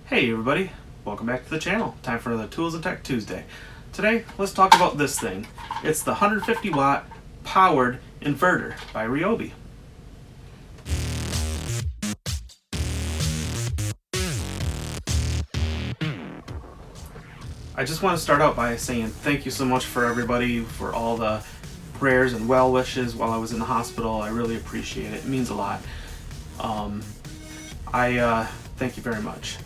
Hey everybody, welcome back to the channel. Time for another Tools and Tech Tuesday. Today, let's talk about this thing. It's the 150 watt powered inverter by Ryobi. I just want to start out by saying thank you so much for everybody for all the prayers and well wishes while I was in the hospital. I really appreciate it. It means a lot. I thank you very much.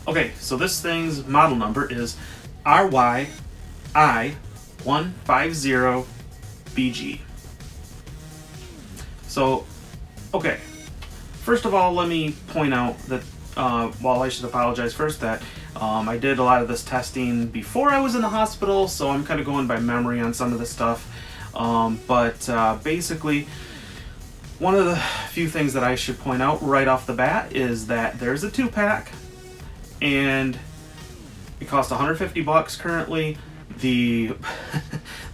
Okay, so this thing's model number is RYI150BG. So, okay, first of all, let me point out that, I should apologize first that I did a lot of this testing before I was in the hospital, so I'm kind of going by memory on some of this stuff. Basically, one of the few things that I should point out right off the bat is that there's a 2-pack. And it costs $150 currently. The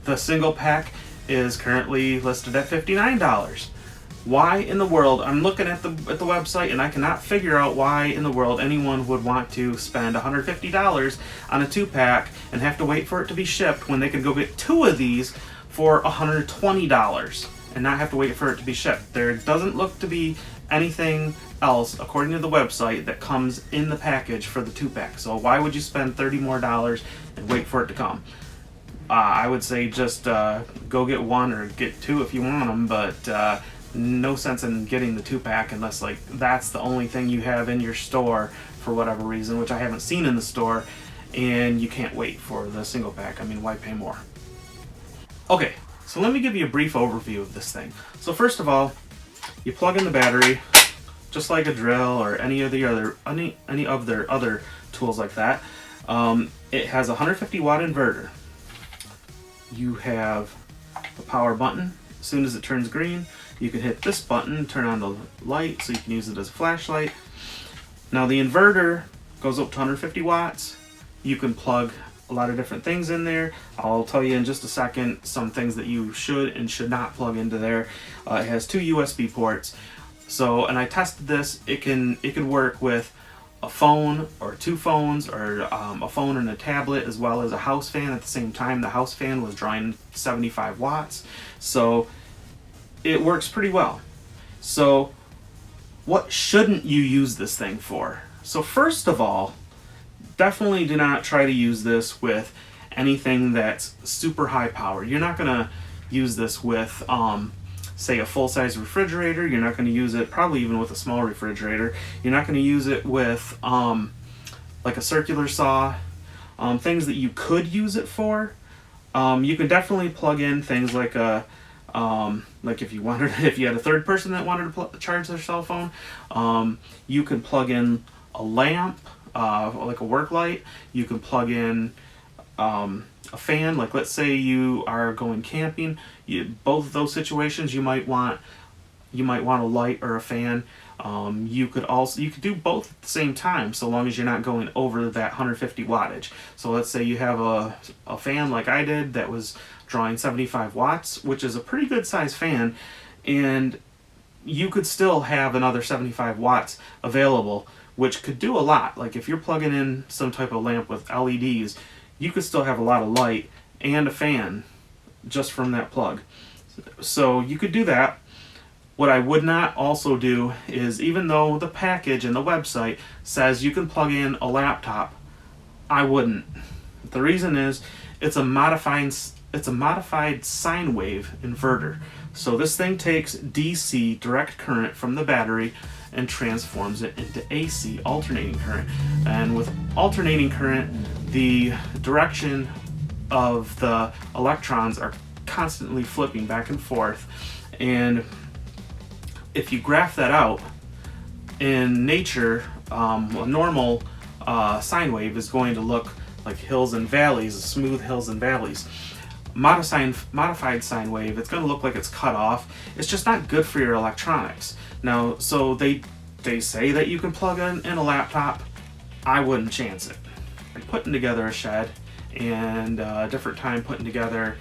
the single pack is currently listed at $59. Why in the world? I'm looking at the website and I cannot figure out why in the world anyone would want to spend $150 on a 2-pack and have to wait for it to be shipped when they could go get 2 of these for $120 and not have to wait for it to be shipped. There doesn't look to be anything else according to the website that comes in the package for the 2-pack. So why would you spend $30 more and wait for it to come? I would say just go get 1 or get 2 if you want them, but no sense in getting the 2-pack unless like that's the only thing you have in your store for whatever reason, which I haven't seen in the store, and you can't wait for the single pack. I mean, why pay more? Okay, so let me give you a brief overview of this thing. So first of all, you plug in the battery just like a drill or any of their other tools like that. It has a 150 watt inverter. You have a power button. As soon as it turns green, you can hit this button, turn on the light so you can use it as a flashlight. Now the inverter goes up to 150 watts. You can plug a lot of different things in there. I'll tell you in just a second some things that you should and should not plug into there. It has 2 USB ports. So, and I tested this. It can work with a phone or 2 phones or a phone and a tablet as well as a house fan at the same time. The house fan was drawing 75 watts. So it works pretty well. So what shouldn't you use this thing for? So first of all, definitely do not try to use this with anything that's super high power. You're not going to use this with say a full-size refrigerator. You're not going to use it probably even with a small refrigerator. You're not going to use it with like a circular saw, things that you could use it for. You can definitely plug in things like a like if you had a third person that wanted to charge their cell phone, you could plug in a lamp, like a work light. You can plug in a fan. Like let's say you are going camping. Both of those situations you might want a light or a fan. You could do both at the same time, so long as you're not going over that 150 wattage. So let's say you have a fan like I did that was drawing 75 watts, which is a pretty good size fan, and you could still have another 75 watts available, which could do a lot. Like if you're plugging in some type of lamp with LEDs, you could still have a lot of light and a fan just from that plug. So you could do that. What I would not also do is, even though the package and the website says you can plug in a laptop, I wouldn't. The reason is it's a modified sine wave inverter. So this thing takes DC direct current from the battery and transforms it into AC alternating current. And with alternating current, the direction of the electrons are constantly flipping back and forth. And if you graph that out in nature, a normal sine wave is going to look like hills and valleys, smooth hills and valleys. Modified sine wave, it's going to look like it's cut off. It's just not good for your electronics. Now, so they say that you can plug in a laptop. I wouldn't chance it. I'm putting together a shed and a different time putting together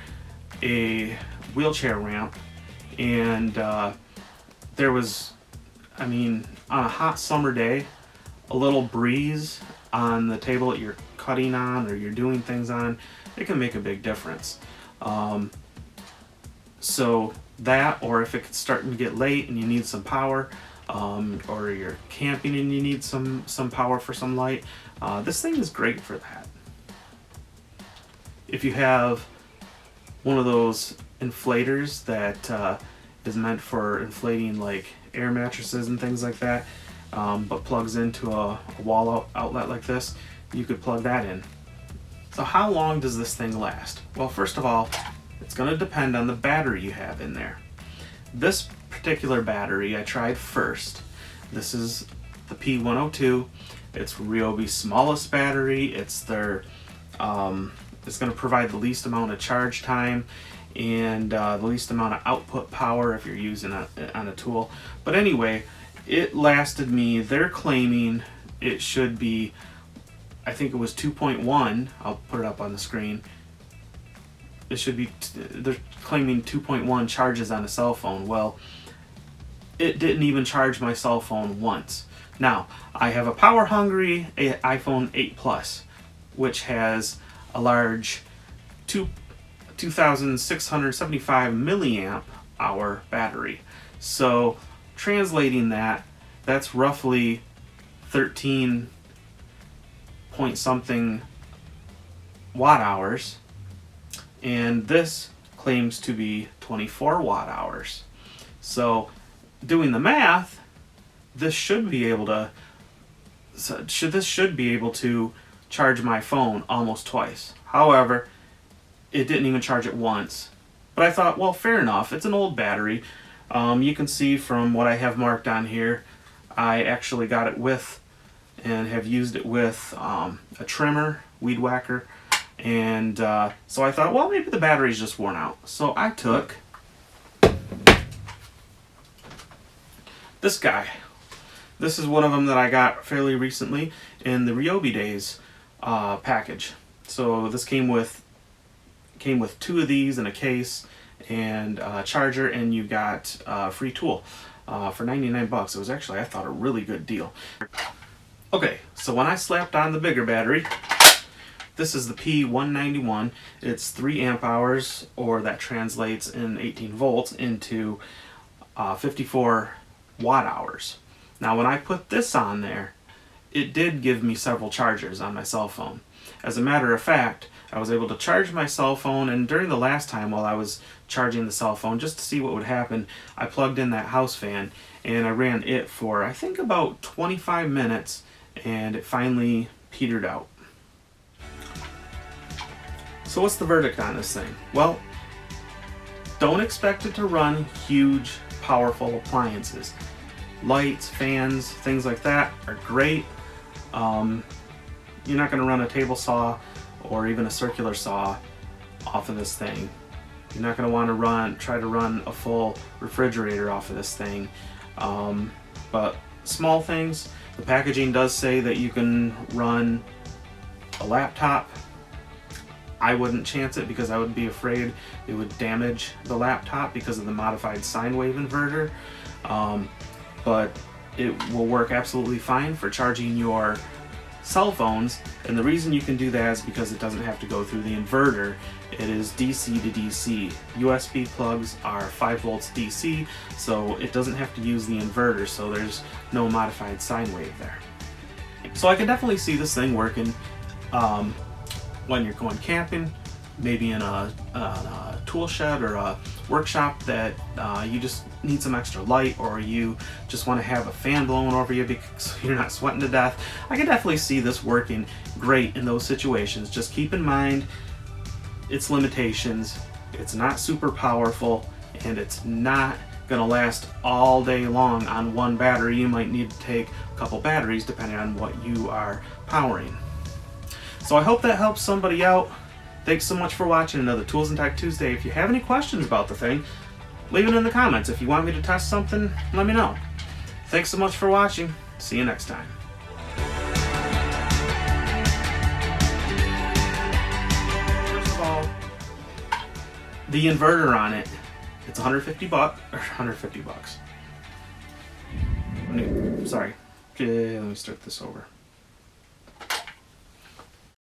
a wheelchair ramp, and there was, I mean, on a hot summer day, a little breeze on the table that you're cutting on or you're doing things on, it can make a big difference. So that, or if it's starting to get late and you need some power, or you're camping and you need some power for some light, this thing is great for that. If you have one of those inflators that is meant for inflating like air mattresses and things like that, but plugs into a wall outlet like this, you could plug that in. So how long does this thing last? Well, first of all, it's going to depend on the battery you have in there. This particular battery I tried first. This is the P102. It's Ryobi's smallest battery. It's their it's going to provide the least amount of charge time and the least amount of output power if you're using it on a tool. But anyway, it lasted me, they're claiming it should be, I think it was 2.1. I'll put it up on the screen. It should be, they're claiming 2.1 charges on a cell phone. Well, it didn't even charge my cell phone once. Now, I have a power-hungry iPhone 8 Plus, which has a large 2,675 milliamp hour battery. So, translating that, that's roughly 13 point something watt hours. And this claims to be 24 watt hours. So doing the math, this should be able to charge my phone almost twice. However, it didn't even charge it once. But I thought, well, fair enough. It's an old battery. You can see from what I have marked on here, I actually got it with and have used it with a trimmer, weed whacker. And so I thought, well, maybe the battery's just worn out. So I took this guy. This is one of them that I got fairly recently in the Ryobi Days package. So this came with two of these in a case and a charger, and you got a free tool for 99 bucks. It was actually, I thought, a really good deal. Okay, so when I slapped on the bigger battery, this is the P191. It's 3 amp hours, or that translates in 18 volts into 54 watt hours. Now when I put this on there, it did give me several chargers on my cell phone. As a matter of fact, I was able to charge my cell phone, and during the last time while I was charging the cell phone, just to see what would happen, I plugged in that house fan and I ran it for, I think, about 25 minutes, and it finally petered out. So what's the verdict on this thing? Well, don't expect it to run huge, powerful appliances. Lights, fans, things like that are great. You're not going to run a table saw or even a circular saw off of this thing. You're not going to want to try to run a full refrigerator off of this thing. But small things. The packaging does say that you can run a laptop. I wouldn't chance it because I would be afraid it would damage the laptop because of the modified sine wave inverter. But it will work absolutely fine for charging your cell phones, and the reason you can do that is because it doesn't have to go through the inverter. It is DC to DC. USB plugs are 5 volts DC, so it doesn't have to use the inverter, so there's no modified sine wave there. So I can definitely see this thing working when you're going camping, maybe in a tool shed or a workshop that you just need some extra light, or you just want to have a fan blowing over you because you're not sweating to death. I can definitely see this working great in those situations. Just keep in mind its limitations. It's not super powerful, and it's not going to last all day long on one battery. You might need to take a couple batteries depending on what you are powering. So I hope that helps somebody out. Thanks so much for watching another Tools and Tech Tuesday. If you have any questions about the thing, leave it in the comments. If you want me to test something, let me know. Thanks so much for watching. See you next time. First of all, the inverter on it, it's 150 bucks. Sorry. Okay, let me start this over.